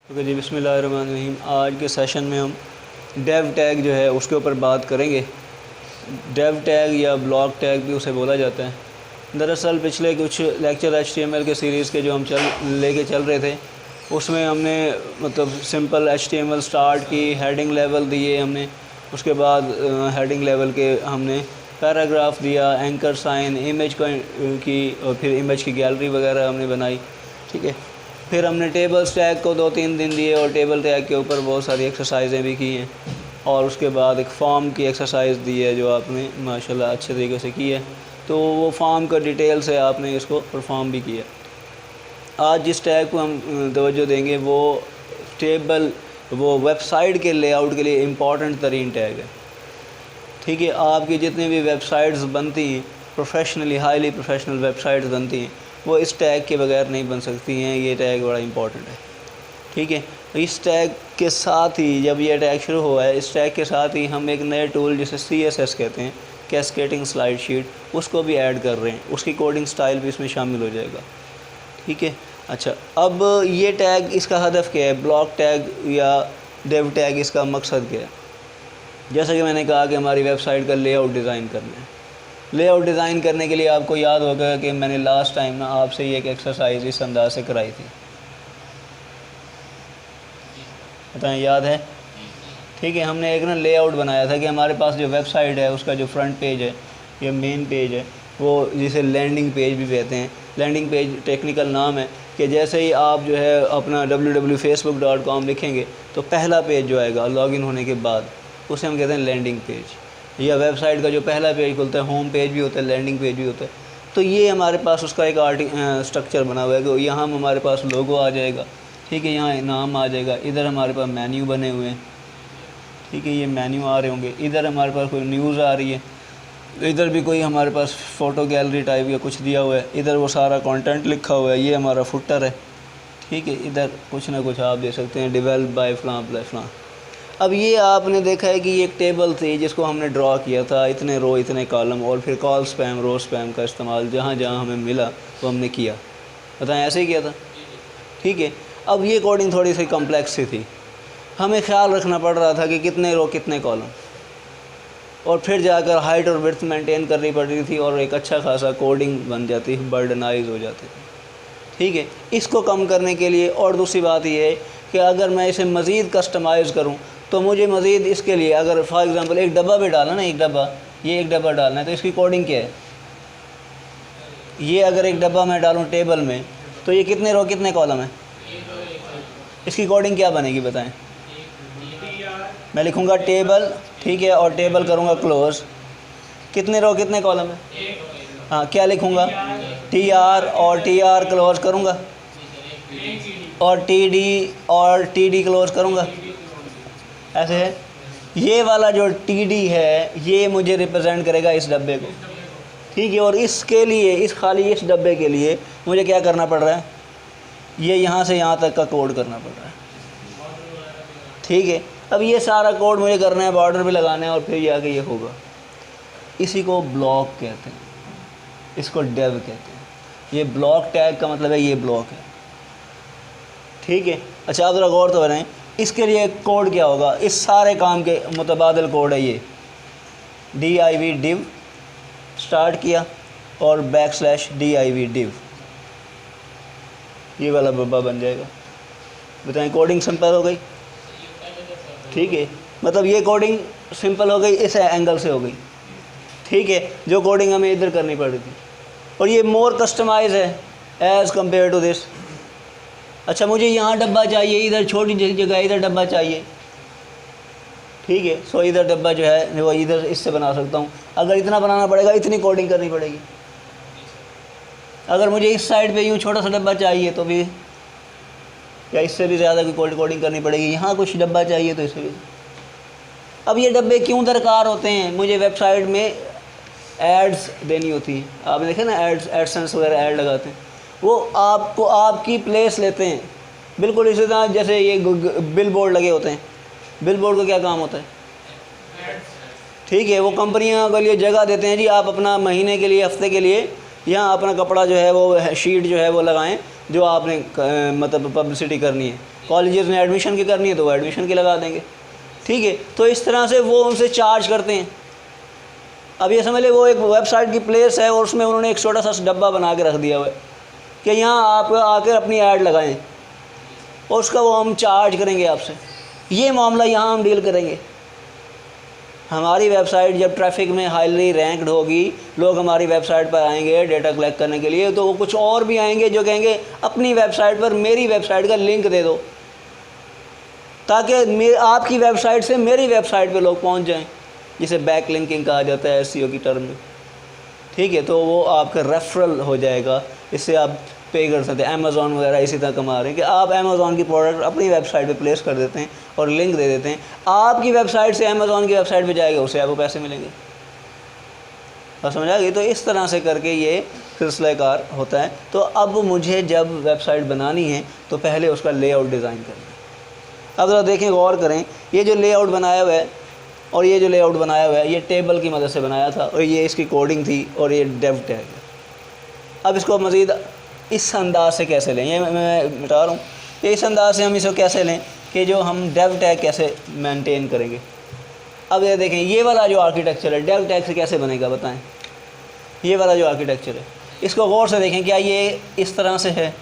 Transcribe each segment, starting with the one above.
Okay जी, बिस्मिल्लाहिर्रहमानिर्रहीम। आज के सेशन में हम डेव टैग जो है उसके ऊपर बात करेंगे। डेव टैग या ब्लॉक टैग भी उसे बोला जाता है। दरअसल पिछले कुछ लेक्चर HTML के सीरीज़ के जो हम लेके चल रहे थे, उसमें हमने मतलब सिंपल HTML स्टार्ट की, हेडिंग लेवल दिए हमने, उसके बाद हेडिंग लेवल के हमने पैराग्राफ दिया, एंकर साइन, इमेज की और फिर इमेज की गैलरी वगैरह हमने बनाई। ठीक है, फिर हमने टेबल्स टैग को 2-3 दिन दिए और टेबल टैग के ऊपर बहुत सारी एक्सरसाइजें भी की हैं, और उसके बाद एक फॉर्म की एक्सरसाइज दी है जो आपने माशाल्लाह अच्छे तरीके से की है। तो वो फॉर्म का डिटेल से आपने इसको परफॉर्म भी किया। आज जिस टैग को हम तवज्जो देंगे वो वेबसाइट के लेआउट के लिए इम्पॉर्टेंट तरीन टैग है। ठीक है, आपकी जितनी भी वेबसाइट्स बनती हैं, प्रोफेशनली हाईली प्रोफेशनल वेबसाइट्स बनती हैं, वो इस टैग के बगैर नहीं बन सकती हैं। ये टैग बड़ा इंपॉर्टेंट है। ठीक है, इस टैग के साथ ही जब ये टैग शुरू हुआ है, इस टैग के साथ ही हम एक नए टूल जिसे CSS कहते हैं, कैस्केडिंग स्लाइड शीट, उसको भी ऐड कर रहे हैं। उसकी कोडिंग स्टाइल भी इसमें शामिल हो जाएगा। ठीक है, अच्छा, अब ये टैग इसका हदफ क्या है? ब्लॉक टैग या डेव टैग, इसका मकसद क्या है? जैसा कि मैंने कहा कि हमारी वेबसाइट का लेआउट डिज़ाइन करना है। लेआउट डिज़ाइन करने के लिए आपको याद होगा कि मैंने लास्ट टाइम ना आपसे ये एक एक्सरसाइज इस अंदाज से कराई थी, बताएं, याद है? ठीक है, हमने एक ना लेआउट बनाया था कि हमारे पास जो वेबसाइट है उसका जो फ्रंट पेज है या मेन पेज है, वो जिसे लैंडिंग पेज भी कहते हैं। लैंडिंग पेज टेक्निकल नाम है कि जैसे ही आप जो है अपना www.facebook.com लिखेंगे तो पहला पेज जो आएगा लॉगिन होने के बाद, उसे हम कहते हैं लैंडिंग पेज। या वेबसाइट का जो पहला पेज खुलता है, होम पेज भी होता है, लैंडिंग पेज भी होता है। तो ये हमारे पास उसका एक स्ट्रक्चर बना हुआ है कि यहाँ हमारे पास लोगो आ जाएगा। ठीक है, यहाँ नाम आ जाएगा, इधर हमारे पास मेन्यू बने हुए हैं। ठीक है, ये मेन्यू आ रहे होंगे, इधर हमारे पास कोई न्यूज़ आ रही है, इधर भी कोई हमारे पास फ़ोटो गैलरी टाइप या कुछ दिया हुआ है, इधर वो सारा कंटेंट लिखा हुआ है, ये हमारा फुटर है। ठीक है, इधर कुछ ना कुछ आप दे सकते हैं, डेवलप बाय फलां। अब ये आपने देखा है कि ये एक टेबल थी जिसको हमने ड्रॉ किया था, इतने रो इतने कॉलम, और फिर कॉल स्पैम रो स्पैम का इस्तेमाल जहाँ जहाँ हमें मिला वो हमने किया। बताएं, ऐसे ही किया था। ठीक है, अब ये कोडिंग थोड़ी सी कॉम्प्लेक्स सी थी, हमें ख्याल रखना पड़ रहा था कि कितने रो कितने कॉलम, और फिर जाकर हाइट और विड्थ मेंटेन करनी पड़ रही थी, और एक अच्छा खासा कोडिंग बन जाती, बर्डनाइज हो जाती थी। ठीक है, इसको कम करने के लिए, और दूसरी बात ये है कि अगर मैं इसे मज़ीद कस्टमाइज़ करूं तो मुझे मज़ीद इसके लिए, अगर फॉर एग्ज़ाम्पल एक डब्बा भी डालना ना, एक डब्बा, ये एक डब्बा डालना है, तो इसकी कोडिंग क्या है? ये अगर एक डब्बा मैं डालूँ टेबल में, तो ये कितने रो कितने कॉलम है? इसकी कोडिंग क्या बनेगी बताएं? मैं लिखूँगा टेबल, ठीक है, और टेबल करूँगा क्लोज़, कितने रो कितने कॉलम है? हाँ, क्या लिखूँगा? TR, और TR क्लोज़ करूँगा, और TD क्लोज़ करूँगा। ऐसे है, ये वाला जो TD है ये मुझे रिप्रेजेंट करेगा इस डब्बे को। ठीक है, और इसके लिए खाली इस डब्बे के लिए मुझे क्या करना पड़ रहा है? ये यहाँ से यहाँ तक का कोड करना पड़ रहा है। ठीक है, अब ये सारा कोड मुझे करना है, बॉर्डर भी लगाना है, और फिर ये आगे ये होगा। इसी को ब्लॉक कहते हैं, इसको डेव कहते हैं। ये ब्लॉक टैग का मतलब है ये ब्लॉक है। ठीक है, अच्छा, आप ज़रा गौर तो करें, इसके लिए कोड क्या होगा? इस सारे काम के मुतबादिल कोड है ये div div स्टार्ट किया और \div div, ये वाला बब्बा बन जाएगा। बताएं, कोडिंग सिंपल हो गई? ठीक है, मतलब ये कोडिंग सिंपल हो गई, इस एंगल से हो गई। ठीक है, जो कोडिंग हमें इधर करनी पड़ी थी, और ये मोर कस्टमाइज है एज़ कम्पेयर टू दिस। अच्छा, मुझे यहाँ डब्बा चाहिए, इधर छोटी जगह इधर डब्बा चाहिए। ठीक है, सो इधर डब्बा जो है वो इधर इससे बना सकता हूँ। अगर इतना बनाना पड़ेगा, इतनी कोडिंग करनी पड़ेगी। अगर मुझे इस साइड पे यूँ छोटा सा डब्बा चाहिए तो भी, या इससे भी ज़्यादा की कोडिंग करनी पड़ेगी। यहाँ कुछ डब्बा चाहिए तो इससे भी। अब ये डब्बे क्यों दरकार होते हैं? मुझे वेबसाइट में एड्स देनी होती हैं। आपने देखा ना, एडसेंस वगैरह ऐड लगाते हैं, वो आपको आपकी प्लेस लेते हैं। बिल्कुल इसी तरह जैसे ये बिल बोर्ड लगे होते हैं। बिल बोर्ड का क्या काम होता है? ठीक है, वो कंपनियों के लिए जगह देते हैं जी, आप अपना महीने के लिए, हफ्ते के लिए यहाँ अपना कपड़ा जो है वो शीट जो है वो लगाएं, जो आपने मतलब पब्लिसिटी करनी है। कॉलेजेस में एडमिशन की करनी है तो वो एडमिशन की लगा देंगे, ठीक है। तो इस तरह से वो उनसे चार्ज करते हैं। अब ये समझ ले वो एक वेबसाइट की प्लेस है और उसमें उन्होंने एक छोटा सा डब्बा बना के रख दिया हुआ है कि यहाँ आप आकर अपनी ऐड लगाएं और उसका वो हम चार्ज करेंगे आपसे। ये मामला यहाँ हम डील करेंगे। हमारी वेबसाइट जब ट्रैफिक में हाईली रैंक्ड होगी, लोग हमारी वेबसाइट पर आएंगे डेटा कलेक्ट करने के लिए, तो वो कुछ और भी आएंगे जो कहेंगे अपनी वेबसाइट पर मेरी वेबसाइट का लिंक दे दो ताकि आपकी वेबसाइट से मेरी वेबसाइट पे लोग पहुंच जाएं, जिसे बैक लिंकिंग कहा जाता है एसईओ की टर्म में, ठीक है। तो वो आपका रेफरल हो जाएगा, इससे आप पे कर सकते हैं। अमेज़ॉन वगैरह इसी तरह कमा रहे हैं कि आप अमेज़ॉन की प्रोडक्ट अपनी वेबसाइट पे प्लेस कर देते हैं और लिंक दे देते हैं, आपकी वेबसाइट से अमेज़ॉन की वेबसाइट पे जाएगा, उससे आपको पैसे मिलेंगे। और समझ आ गई? तो इस तरह से करके ये सिलसिलेकार होता है। तो अब मुझे जब वेबसाइट बनानी है तो पहले उसका लेआउट डिज़ाइन करना है। अब ज़रा देखें, गौर करें, ये जो लेआउट बनाया हुआ है और ये जो लेआउट बनाया हुआ है ये टेबल की मदद से बनाया था और ये इसकी कोडिंग थी और ये डेव टैग है। अब इसको मज़ीद इस अंदाज से कैसे लें, ये मैं मिटा रहा हूँ, कि इस अंदाज से हम इसको कैसे लें कि जो हम डेव टैग कैसे मेंटेन करेंगे। अब ये देखें, ये वाला जो आर्किटेक्चर है डेव टैग से कैसे बनेगा बताएं। ये वाला जो आर्किटेक्चर है इसको गौर से देखें, क्या ये इस तरह से है?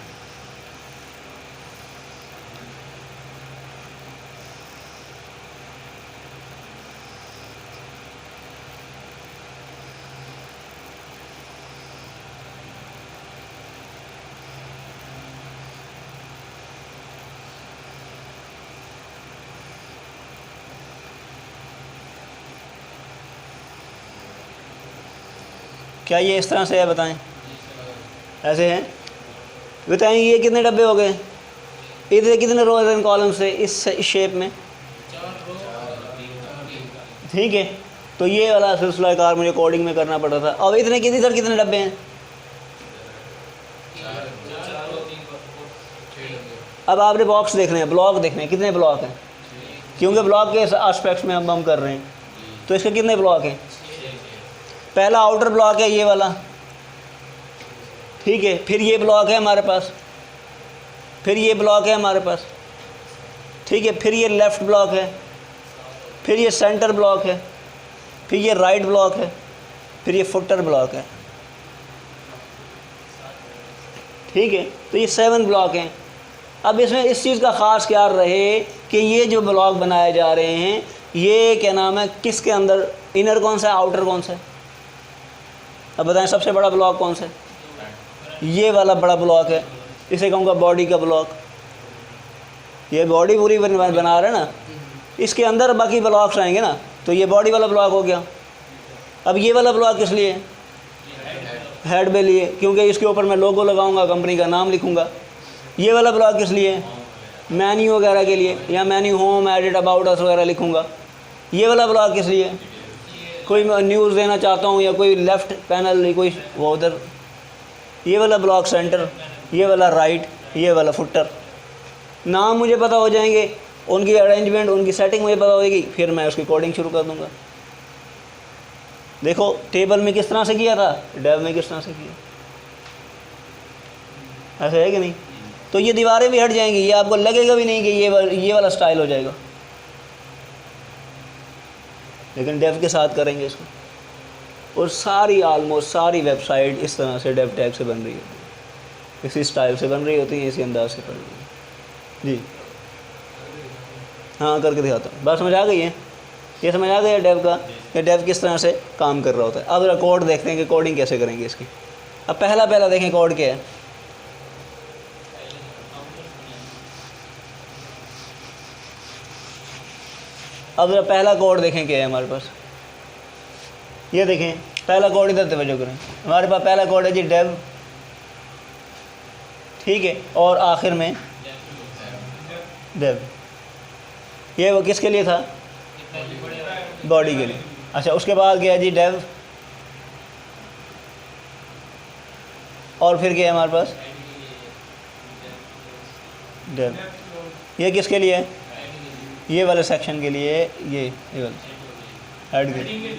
क्या ये इस तरह से है बताएं? ऐसे हैं? बताएं ये कितने डब्बे हो गए? इधर कितने रोज एंड कॉलम से इस शेप में? ठीक है। तो ये वाला सिलसिलाकार मुझे कोडिंग में करना पड़ा था। अब इतने इधर कितने डब्बे हैं? अब आपने बॉक्स देखने हैं, ब्लॉक देखने हैं, कितने ब्लॉक हैं? क्योंकि ब्लॉक के एस्पेक्ट्स में हम कर रहे हैं, तो इसके कितने ब्लॉक हैं? पहला आउटर ब्लॉक है ये वाला, ठीक है। फिर ये ब्लॉक है हमारे पास, फिर ये ब्लॉक है हमारे पास, ठीक है। फिर ये लेफ़्ट ब्लॉक है, फिर ये सेंटर ब्लॉक है, फिर ये राइट ब्लॉक है, फिर ये फुटर ब्लॉक है, ठीक है। तो ये 7 ब्लॉक हैं। अब इसमें इस चीज़ का ख़ास ख्याल रहे कि ये जो ब्लॉक बनाए जा रहे हैं ये क्या नाम है, किसके अंदर इनर कौन सा है, आउटर कौन सा है? अब बताएं सबसे बड़ा ब्लॉक कौन सा है? ये वाला बड़ा ब्लॉक है, इसे कहूँगा बॉडी का ब्लॉक। ये बॉडी पूरी बना रहे हैं ना, इसके अंदर बाकी ब्लॉक्स आएंगे ना, तो ये बॉडी वाला ब्लॉक हो गया। अब ये वाला ब्लॉक किस लिए? हेड पे लिए, क्योंकि इसके ऊपर मैं लोगो लगाऊंगा, कंपनी का नाम लिखूंगा। ये वाला ब्लॉक किस लिए? मेन्यू वगैरह के लिए, या menu home edit about us वगैरह लिखूंगा। ये वाला ब्लॉक किस लिए? कोई न्यूज़ देना चाहता हूँ या कोई लेफ़्ट पैनल, कोई वो उधर। ये वाला ब्लॉक सेंटर, ये वाला राइट, ये वाला फुटर। नाम मुझे पता हो जाएंगे, उनकी अरेंजमेंट, उनकी सेटिंग मुझे पता होगी, फिर मैं उसकी कोडिंग शुरू कर दूँगा। देखो टेबल में किस तरह से किया था, डेव में किस तरह से किया, ऐसे है कि नहीं? तो ये दीवारें भी हट जाएंगी, ये आपको लगेगा भी नहीं कि ये वाला स्टाइल हो जाएगा, लेकिन डेव के साथ करेंगे इसको। और सारी ऑलमोस्ट सारी वेबसाइट इस तरह से डेव टैग से बन रही होती है, इसी स्टाइल से बन रही होती है, इसी अंदाज से बन रही है। जी हाँ, करके दिखाता हूँ। बात समझ आ गई है? ये समझ आ गया डेव का, कि डेव किस तरह से काम कर रहा होता है। अब जरा कोड देखते हैं कि कोडिंग कैसे करेंगे इसकी। अब पहला देखें कोड क्या है। अब जरा पहला कोड देखें क्या है हमारे पास। ये देखें पहला कोड, इधर तवज्जो करें। हमारे पास पहला कोड है जी डेव, ठीक है, और आखिर में डेव। ये वो किसके लिए था? बॉडी के लिए। अच्छा, उसके बाद गया जी डेव, और फिर क्या है हमारे पास? डेव। ये किसके लिए है? ये वाले सेक्शन के लिए, ये वाला हेड के लिए।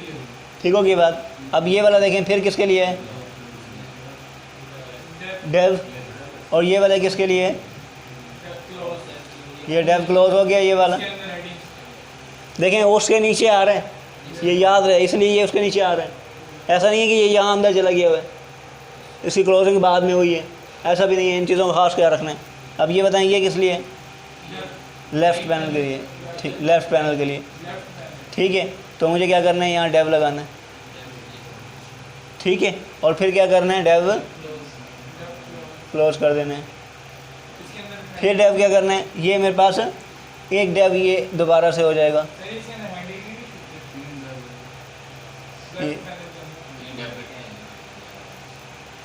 ठीक होगी बात। अब ये वाला देखें फिर किसके लिए है? डेव। और ये वाला किसके लिए है? ये डेव क्लोज हो गया ये वाला, देखें उसके नीचे आ रहा है, ये याद रहे इसलिए ये उसके नीचे आ रहा है। ऐसा नहीं है कि ये यहाँ अंदर चला गया हुआ है, इसकी क्लोजिंग बाद में हुई है, ऐसा भी नहीं है। इन चीज़ों का खास ख्याल रखना है। अब ये बताएंगे किस लिए, लेफ़्ट पैनल के लिए, ठीक, लेफ़्ट पैनल के लिए, ठीक है। तो मुझे क्या करना है, यहाँ डेव लगाना है, ठीक है, और फिर क्या करना है, डेव क्लोज कर देना है। फिर डेव क्या करना है, ये मेरे पास एक डेव ये दोबारा से हो जाएगा,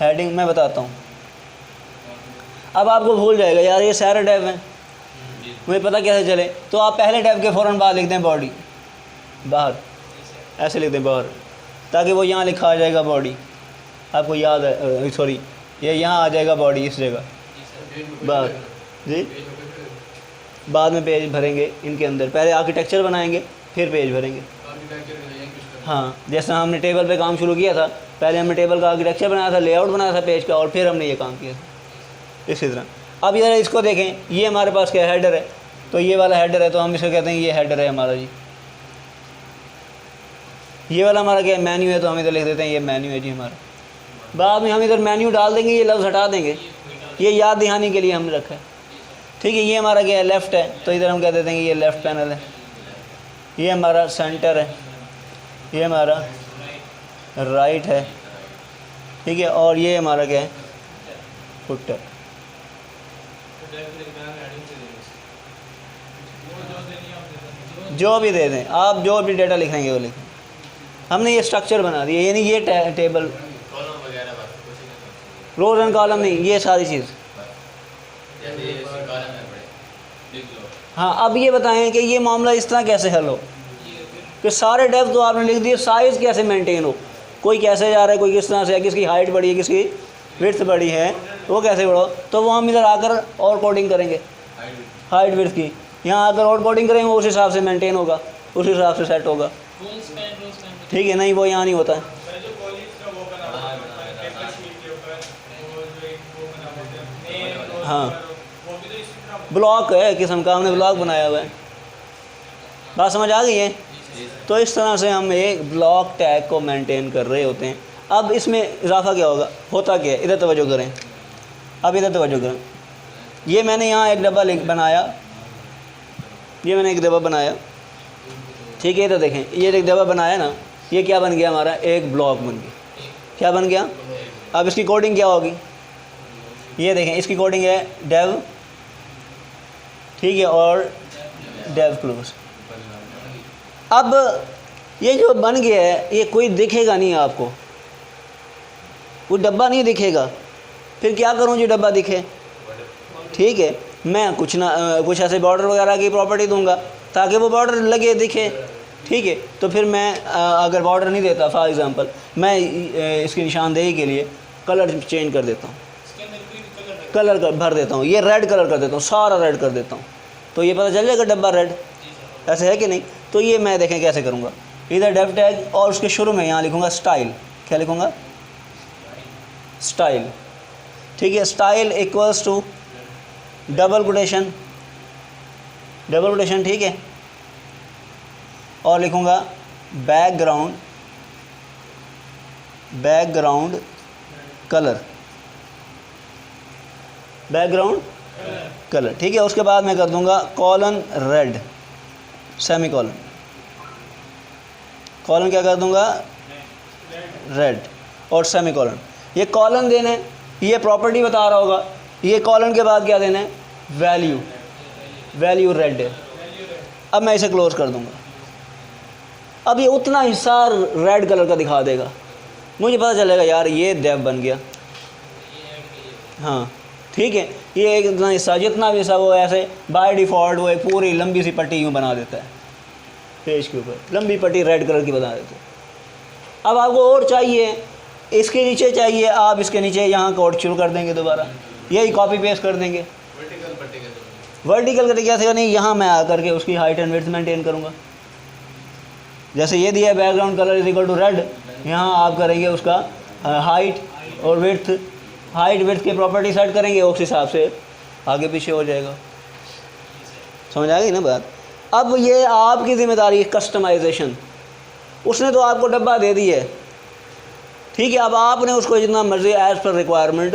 हेडिंग मैं बताता हूँ। अब आपको भूल जाएगा यार ये सारे डेव हैं, मुझे पता कैसे चले, तो आप पहले डेव के फ़ौरन बाद लिख दें बॉडी बाहर, ऐसे लिख दें बाहर, ताकि वो यहाँ लिखा आ जाएगा बॉडी, आपको याद है, सॉरी ये यहाँ आ जाएगा बॉडी इस जगह बाहर जी। बाद में पेज भरेंगे इनके अंदर, पहले आर्किटेक्चर बनाएंगे फिर पेज भरेंगे। हाँ, जैसा हमने टेबल पे काम शुरू किया था, पहले हमने टेबल का आर्किटेक्चर बनाया था, लेआउट बनाया था पेज का, और फिर हमने ये काम किया था इसी तरह। अब इधर इसको देखें, ये हमारे पास क्या हेडर है, तो ये वाला हेडर है, तो हम इसको कहते हैं ये हेडर है हमारा जी। ये वाला हमारा क्या मेन्यू है, तो हम इधर लिख देते हैं ये मेन्यू है जी हमारा। बाद में हम इधर मेन्यू डाल देंगे, ये लफ्ज़ हटा देंगे, ये याद दिखाने के लिए हमने रखा है, ठीक है। ये हमारा क्या है, लेफ़्ट है, तो इधर हम कह देते हैं कि ये लेफ़्ट पैनल है। ये हमारा सेंटर है, ये हमारा राइट है, ठीक है, और ये हमारा क्या है, फुटर। जो भी दे दें आप, जो भी डेटा लिखेंगे वो लिखें। हमने ये स्ट्रक्चर बना दिया, यानी ये टेबल, रोज एंड कॉलम नहीं, ये सारी चीज़। हाँ, अब ये बताएं कि ये मामला इस तरह कैसे हल हो कि सारे डेप्थ तो आपने लिख दिए, साइज़ कैसे मेंटेन हो, कोई कैसे जा रहा है, कोई किस तरह से है, किसकी हाइट बड़ी है, किसकी विड्थ बड़ी है, वो कैसे बढ़ो। तो वो हम इधर आकर और कोडिंग करेंगे हाइट विड्थ की, यहाँ आकर और कोडिंग करेंगे, उस हिसाब से मेंटेन होगा, उस हिसाब से सेट होगा, ठीक है। नहीं, वो यहाँ नहीं होता है। हाँ, ब्लॉक है किस्म का, हमने ब्लॉक बनाया हुआ है, बात समझ आ गई है। तो इस तरह से हम एक ब्लॉक टैग को मेंटेन कर रहे होते हैं। अब इसमें इजाफा क्या होता क्या है, इधर तवज्जो करें, अब इधर तवज्जो करें। ये मैंने यहाँ एक डब्बा बनाया, ये मैंने एक डब्बा बनाया, ठीक है। इधर देखें, ये एक डब्बा बनाया ना, ये क्या बन गया हमारा, एक ब्लॉक बन गया। क्या बन गया, अब इसकी कोडिंग क्या होगी, ये देखें, इसकी कोडिंग है डेव, ठीक है, और डेव क्लोज। अब ये जो बन गया है, ये कोई दिखेगा नहीं आपको, कोई डब्बा नहीं दिखेगा। फिर क्या करूँ जो डब्बा दिखे, ठीक है, मैं कुछ ऐसे बॉर्डर वगैरह की प्रॉपर्टी दूंगा ताकि वो बॉर्डर लगे दिखे, ठीक है। तो फिर मैं अगर बॉर्डर नहीं देता, फॉर एग्ज़ाम्पल मैं इसकी निशानदेही के लिए कलर चेंज कर देता हूँ, कलर भर देता हूँ, ये रेड कलर कर देता हूँ, सारा रेड कर देता हूँ, तो ये पता चल जाएगा डब्बा रेड, ऐसे है कि नहीं। तो ये मैं देखें कैसे करूँगा, इधर डेव टैग और उसके शुरू में यहाँ लिखूँगा स्टाइल, क्या लिखूँगा, स्टाइल, ठीक है। Style equals to double quotation, ठीक है, और लिखूँगा बैकग्राउंड कलर, ठीक है। उसके बाद मैं कर दूंगा colon red, semi colon, colon क्या कर दूंगा, रेड और सेमी कॉलन। ये कॉलन देना है, ये प्रॉपर्टी बता रहा होगा, ये कॉलन के बाद क्या देना है, वैल्यू रेड है। अब मैं इसे क्लोज कर दूंगा, अब ये उतना हिस्सा रेड कलर का दिखा देगा, मुझे पता चलेगा यार ये डेव बन गया, हाँ, ठीक है। ये एक इतना हिस्सा, जितना भी हिस्सा वो ऐसे बाय डिफ़ॉल्ट वो एक पूरी लंबी सी पट्टी यूँ बना देता है पेज के ऊपर, लंबी पट्टी रेड कलर की बना देता है। अब आपको और चाहिए, इसके नीचे चाहिए, आप इसके नीचे यहाँ कोड शुरू कर देंगे, दोबारा यही कॉपी पेस्ट कर देंगे। वर्टिकल करके कैसे, नहीं, यहाँ मैं आकर के उसकी हाइट एंड विड्थ मेंटेन करूँगा। जैसे ये दिया background colour is equal to red, यहाँ आप करेंगे उसका हाइट और विड्थ, हाइट विड्थ की प्रॉपर्टी सेट करेंगे, उस हिसाब से आगे पीछे हो जाएगा। समझ आ गई ना बात। अब ये आपकी ज़िम्मेदारी है कस्टमाइजेशन। उसने तो आपको डब्बा दे दी है, ठीक है, अब आपने उसको जितना मर्ज़ी एज़ पर रिक्वायरमेंट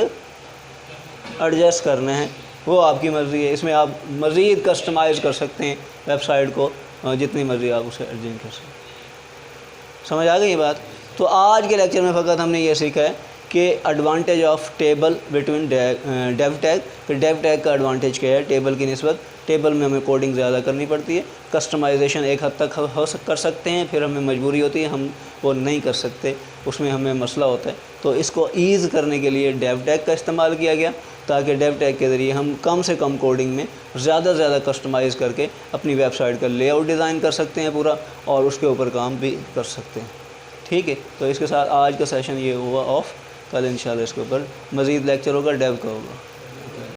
एडजस्ट करना है, वो आपकी मर्ज़ी है। इसमें आप मज़ीद कस्टमाइज़ कर सकते हैं वेबसाइट को, जितनी मर्ज़ी आप उसे एडजस्ट कर सकते हैं। समझ आ गई ये बात। तो आज के लेक्चर में फ़कत हमने ये सीखा है कि advantage of table between div tag. फिर डेव टैग का एडवांटेज क्या है टेबल की निस्बत। टेबल में हमें कोडिंग ज़्यादा करनी पड़ती है, कस्टमाइजेशन एक हद तक कर सकते हैं, फिर हमें मजबूरी होती है हम वो नहीं कर सकते, उसमें हमें मसला होता है। तो इसको ईज़ करने के लिए डेव टैग का इस्तेमाल किया गया, ताकि डेव टैग के ज़रिए हम कम से कम कोडिंग में ज़्यादा से ज़्यादा कस्टमाइज़ करके अपनी वेबसाइट का लेआउट डिज़ाइन कर सकते हैं पूरा, और उसके ऊपर काम भी कर सकते हैं। ठीक है, तो इसके साथ आज का सेशन ये हुआ ऑफ। कल इंशाल्लाह इसके ऊपर मज़ीद लेक्चर होगा, डेव का होगा।